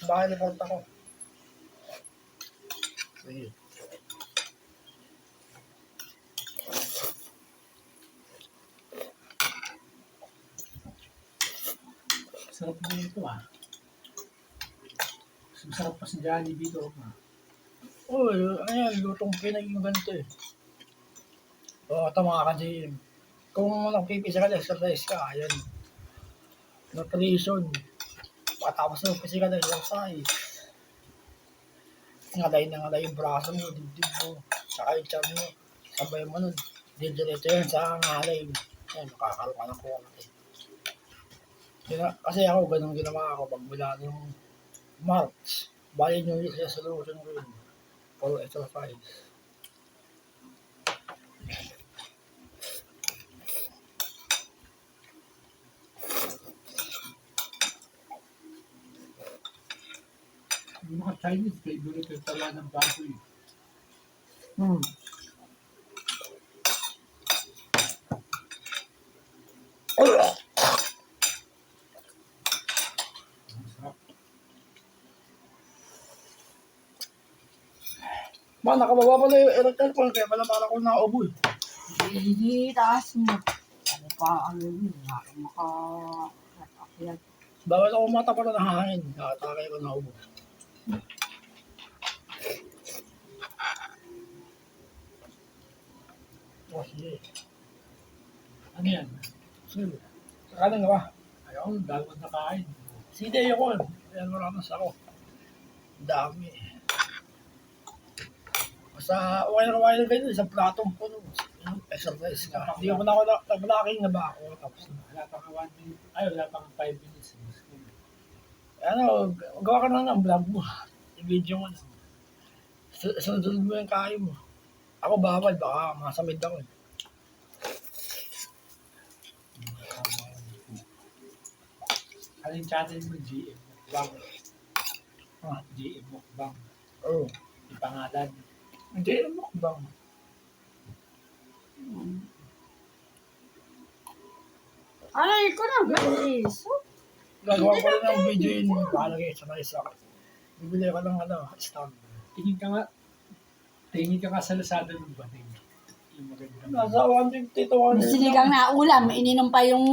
Baka report ako. Sige. Sarap na ito ah. Masarap pa si Johnny dito ah. Uy, ayan, lutong Pinay yung ganito eh. O, ito mga ka-GM. Kung nag-physical exercise ka, ayan. Nutrition. Pagkatapos ng physical exercise. Ngalay yung braso mo, dibdib mo, saka yung tiyan mo. Sabay mo nun. Didiretso yan sa ngalay. Ayan, makakaroon ka ng konti. Kasi ako, ganun ginawa ako pag mula nung March. Bali New Year's resolution ko yun. For exercise. Yung mga Chinese, favorite yung tala ng baboy. Masarap. Ma, nakababa pala yung electric fan, kaya pala para ko naubo eh. Hindi, taas mo. Ano pa, ano yun, maka-akyat. Bawal ako mata pala ng hangin, nakatakay ko naubo. Oh, sige. Ano yan? Sige. Sakalan ka ba? Ayaw, dalawang nakain. Sige, ayoko. Ayan, maramas ako. Dami. Basta, okay na ganyan, isang platong puno. Exercise ka. Hindi ko na ako nag-blocking na ba ako. Tapos na. Wala pang 1 minute. Ay, wala pang 5 minutes. Ano, gawa ka na ng vlog mo. I-video mo na. Sunod mo yung kaya mo. Ako bawal, baka masamid ako eh. Ano yung channel mo? GM Mukbang. Ah. GM Mukbang. Oo. Yung pangalan. Hindi, mukbang. Ay, ko na, guys. Gagawa ko rin ng video yun. Pakalagay sa isa. Bibili ka ng stand. Tingin ka nga sa Lazada ng bating. Yung maganda. Nasa 150 to 100. Sinigang na ulam, ininom pa yung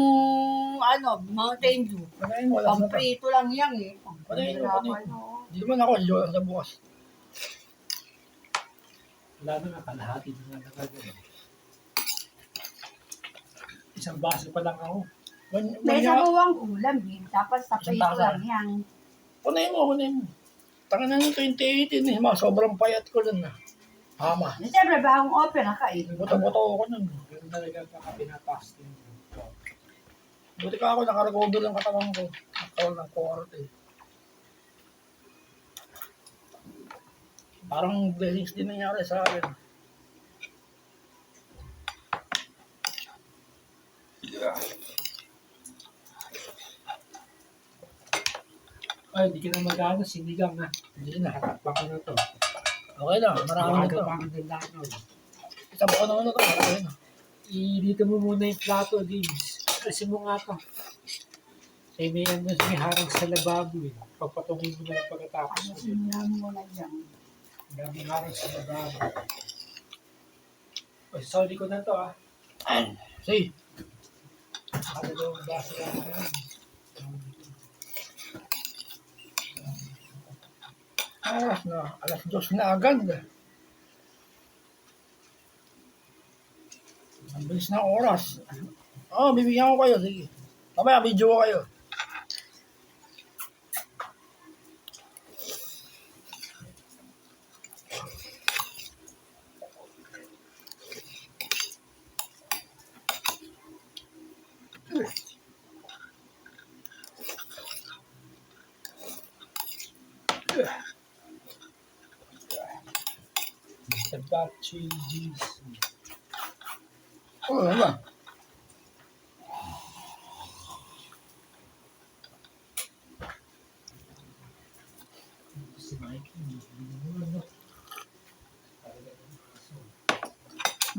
Mountain Dew. Panayin mo, alas na to. Pamprito lang yan eh. Panayin mo. Hindi naman ako, enjoy sa bukas. Wala na nga, kalahati na nga nagagawin. Isang baso pa lang ako. May sabuwang ulam eh. Dapat sa Isang prito tasa. lang yan. Panayin mo. Tanga na ng 2018 eh. Sobrang payat ko dun na. Hama. Siyempre, bagong opera ka eh. Buto-buto ako nun. Pero talaga baka pinapasting. Buti ka ako, nakarecover ng katawan ko. Nakaroon ng korte. Parang blessings din nangyari sa akin. Ay, hindi ka na mag-ano, sinigang na. Hindi na. Baka na to. Okay na, marami na to. Baka pang dalano. Isang buko na to, okay na. Dito mo muna yung plato, James. Kasi mo nga to. Say may ano, may harang sa lababo eh. Pagpatungin mo na lang pagkatapos. Sinilang mo na dyan. Daming harang sa lababo. Ay, sorry ko na to ah. Say, Ano daw ang baso lang ako. alas 2 na agad. Ang bilis ng oras. Bibigyan ko kayo, sige. Mamaya, video ko kayo. Tabachi cheese. Ano ba? Si Mikey,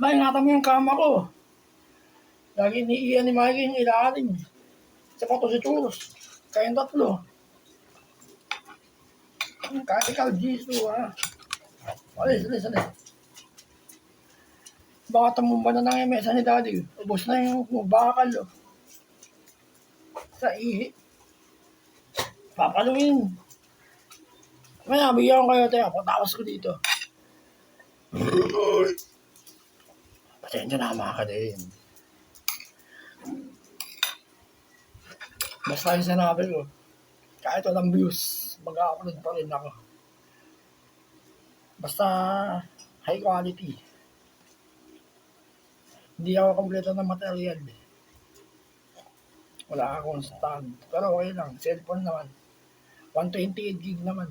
Ingatan mo yung kama ko. Lagi ni Ian ni Mikey yung ilalim. Sa pato si Churros. Kayong tatlo. Kahit ikaw, Jisoo, ha? Alis. Baka tumumba na ng mesa ni Daddy. Ubos na yung bakal, oh. Sa ihi. Papaluin. Kaya, bigyan ko kayo, teka. Patawas ko dito. Pasensya na, mga kadin. Basta yung sinabi ko, kahit walang views, mag-upload pa rin ako. Basta high quality. Hindi ako kompleto ng material. Wala akong stand. Pero okay lang, cellphone naman. 128 gig naman.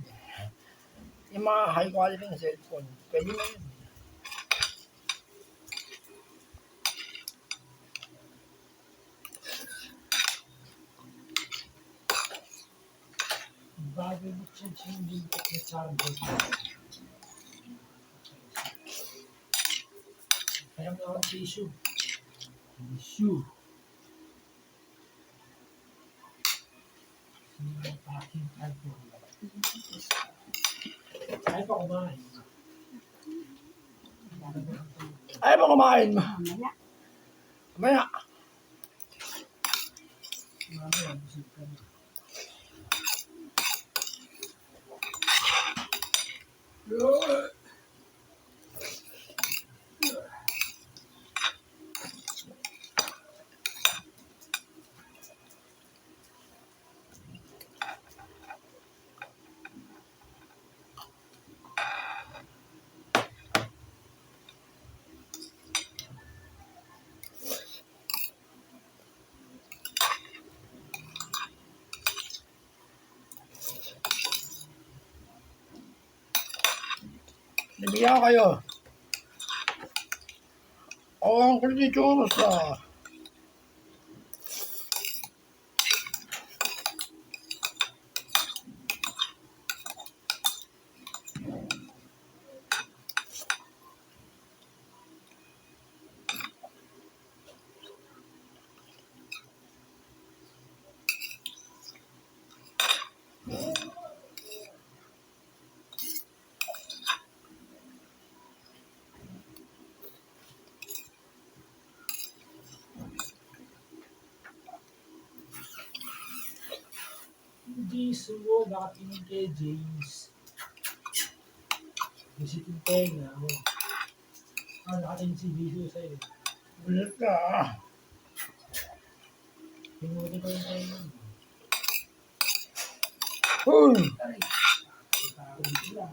Yung mga high quality ng cellphone, pwede na yun. Bago mo charge yung lipat na charger. Kaya mo ang tissue. Tissue. Yung packing card mo. Kaya pa kumain. Ayaw mo kumain mo. Mamaya. Mamaya. Mamaya, busog ka na. Nabigyan ko kayo. Oo, ang kulit yung sa... Hindi sumo, nakatingin kay James. Visiting tenga mo. Nakatingin si Biso sa'yo. Ulit ka, ah. Pinuli ko yung tenga mo. Uy! Itakot sila.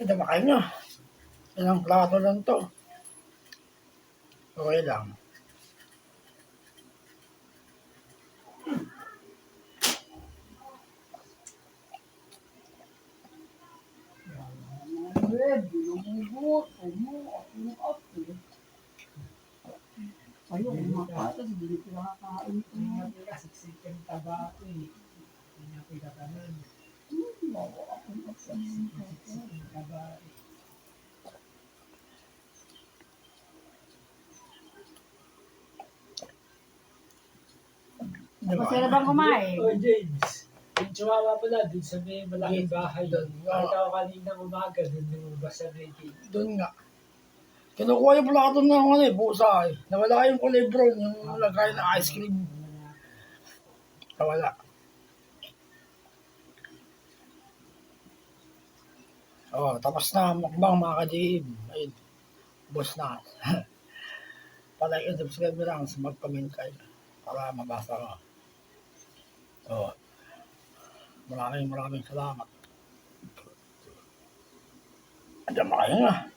Ito makain nyo. Ilang plato lang to. Okay lang. Bulubugot. Umuot. Ayaw, kumakatas. Hindi ko nakakain. Hindi nga pinasiksik yung taba ko eh. Hindi nga pinatanan. Siksik yung taba eh. Kasi na bang kumain? Oh, James. Yung chihuahua pala, dun sa may malaking bahay. Doon. Nakita ko kaninang umaga, dun lumabas sa may gate. Doon nga. Kinukuha yung plato ng ano eh, busa eh. Nawala yung kulay brown, yung lagay ng ice cream. Nawala. Oh, tapos na mukbang mga ka-JM. Ayun. Boss na. Palike and subscribe mo lang sa mag-comment kayo para mabasa ko. Oh. Maraming salamat. Andiyan makahinga.